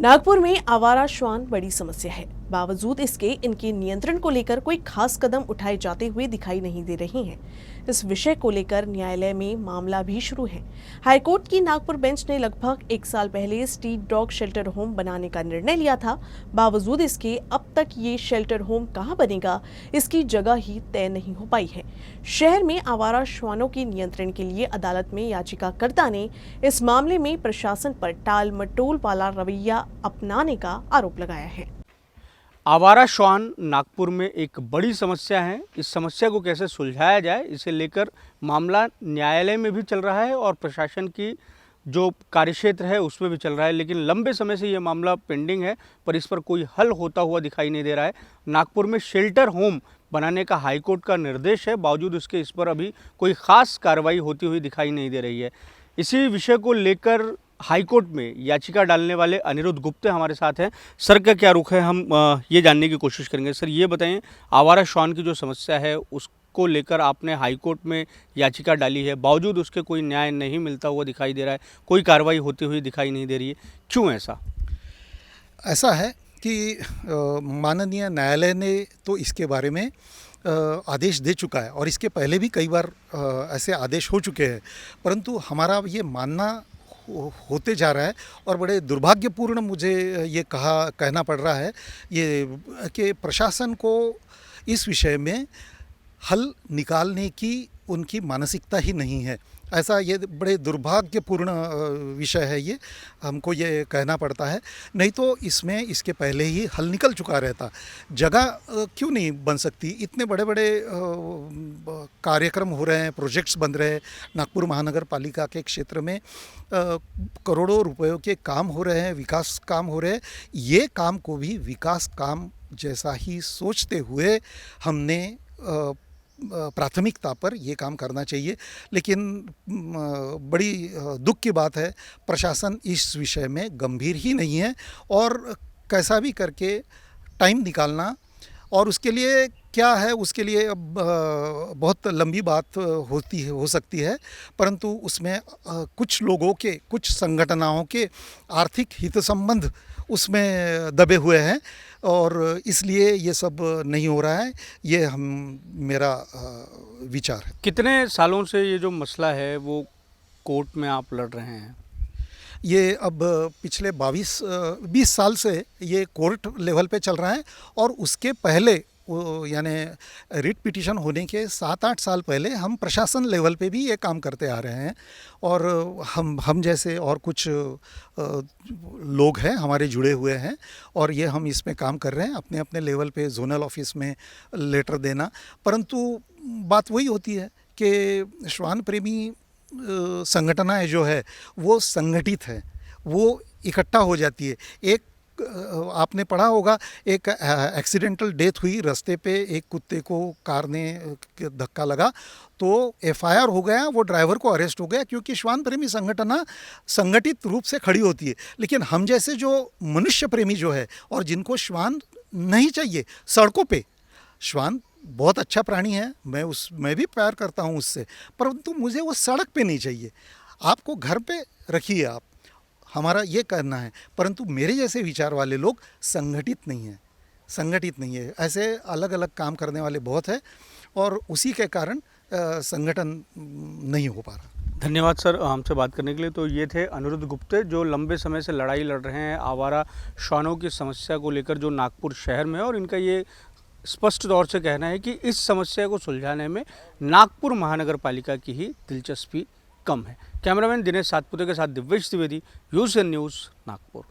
नागपुर में आवारा श्वान बड़ी समस्या है। बावजूद इसके इनके नियंत्रण को लेकर कोई खास कदम उठाए जाते हुए दिखाई नहीं दे रहे हैं। इस विषय को लेकर न्यायालय में मामला भी शुरू है। हाईकोर्ट की नागपुर बेंच ने लगभग 1 साल पहले स्ट्रीट डॉग शेल्टर होम बनाने का निर्णय लिया था। बावजूद इसके अब तक ये शेल्टर होम कहां बनेगा, इसकी जगह ही तय नहीं हो पाई है। शहर में आवारा श्वानों के नियंत्रण के लिए अदालत में याचिकाकर्ता ने इस मामले में प्रशासन पर टाल मटोल वाला रवैया अपनाने का आरोप लगाया है। आवारा श्वान नागपुर में एक बड़ी समस्या है। इस समस्या को कैसे सुलझाया जाए, इसे लेकर मामला न्यायालय में भी चल रहा है और प्रशासन की जो कार्यक्षेत्र है उसमें भी चल रहा है। लेकिन लंबे समय से ये मामला पेंडिंग है, पर इस पर कोई हल होता हुआ दिखाई नहीं दे रहा है। नागपुर में शेल्टर होम बनाने का हाईकोर्ट का निर्देश है, बावजूद उसके इस पर अभी कोई खास कार्रवाई होती हुई दिखाई नहीं दे रही है। इसी विषय को लेकर हाईकोर्ट में याचिका डालने वाले अनिरुद्ध गुप्ते हमारे साथ हैं। सर का क्या रुख है, हम ये जानने की कोशिश करेंगे। सर ये बताएं, आवारा श्वान की जो समस्या है उसको लेकर आपने हाईकोर्ट में याचिका डाली है, बावजूद उसके कोई न्याय नहीं मिलता हुआ दिखाई दे रहा है, कोई कार्रवाई होती हुई दिखाई नहीं दे रही है, क्यों ऐसा? ऐसा है कि माननीय न्यायालय ने तो इसके बारे में आदेश दे चुका है और इसके पहले भी कई बार ऐसे आदेश हो चुके हैं, परंतु हमारा ये मानना होते जा रहा है और बड़े दुर्भाग्यपूर्ण मुझे ये कहना पड़ रहा है ये कि प्रशासन को इस विषय में हल निकालने की उनकी मानसिकता ही नहीं है। ऐसा ये बड़े दुर्भाग्यपूर्ण विषय है, ये हमको ये कहना पड़ता है। नहीं तो इसमें इसके पहले ही हल निकल चुका रहता। जगह क्यों नहीं बन सकती? इतने बड़े बड़े कार्यक्रम हो रहे हैं, प्रोजेक्ट्स बन रहे हैं। नागपुर महानगर पालिका के क्षेत्र में करोड़ों रुपयों के काम हो रहे हैं, विकास काम हो रहे हैं। ये काम को भी विकास काम जैसा ही सोचते हुए हमने प्राथमिकता पर ये काम करना चाहिए। लेकिन बड़ी दुख की बात है, प्रशासन इस विषय में गंभीर ही नहीं है और कैसा भी करके टाइम निकालना, और उसके लिए क्या है, उसके लिए अब बहुत लंबी बात हो सकती है, परंतु उसमें कुछ लोगों के, कुछ संगठनों के आर्थिक हित संबंध उसमें दबे हुए हैं और इसलिए ये सब नहीं हो रहा है। ये मेरा विचार है। कितने सालों से ये जो मसला है वो कोर्ट में आप लड़ रहे हैं? ये अब पिछले 20 साल से ये कोर्ट लेवल पे चल रहा है और उसके पहले यानी रिट पिटीशन होने के 7-8 साल पहले हम प्रशासन लेवल पे भी ये काम करते आ रहे हैं और हम जैसे और कुछ लोग हैं हमारे जुड़े हुए हैं और ये हम इसमें काम कर रहे हैं अपने अपने लेवल पे, जोनल ऑफिस में लेटर देना। परंतु बात वही होती है कि श्वान प्रेमी संगठनाएं जो है वो संगठित है, वो इकट्ठा हो जाती है। एक आपने पढ़ा होगा, एक एक्सीडेंटल डेथ हुई रास्ते पे, एक कुत्ते को कार ने धक्का लगा तो एफआईआर हो गया, वो ड्राइवर को अरेस्ट हो गया क्योंकि श्वान प्रेमी संगठना संगठित रूप से खड़ी होती है। लेकिन हम जैसे जो मनुष्य प्रेमी जो है और जिनको श्वान नहीं चाहिए, सड़कों पे श्वान बहुत अच्छा प्राणी है, मैं भी प्यार करता हूँ उससे, परंतु मुझे वो सड़क पे नहीं चाहिए। आपको घर पे रखिए आप, हमारा ये कहना है। परंतु मेरे जैसे विचार वाले लोग संगठित नहीं है। ऐसे अलग अलग काम करने वाले बहुत हैं और उसी के कारण संगठन नहीं हो पा रहा। धन्यवाद सर हमसे बात करने के लिए। तो ये थे अनिरुद्ध गुप्ते, जो लंबे समय से लड़ाई लड़ रहे हैं आवारा श्वानों की समस्या को लेकर जो नागपुर शहर में है, और इनका ये स्पष्ट तौर से कहना है कि इस समस्या को सुलझाने में नागपुर महानगर पालिका की ही दिलचस्पी कम है। कैमरामैन दिनेश सातपुते के साथ दिव्येश द्विवेदी, यूएसएन न्यूज़, नागपुर।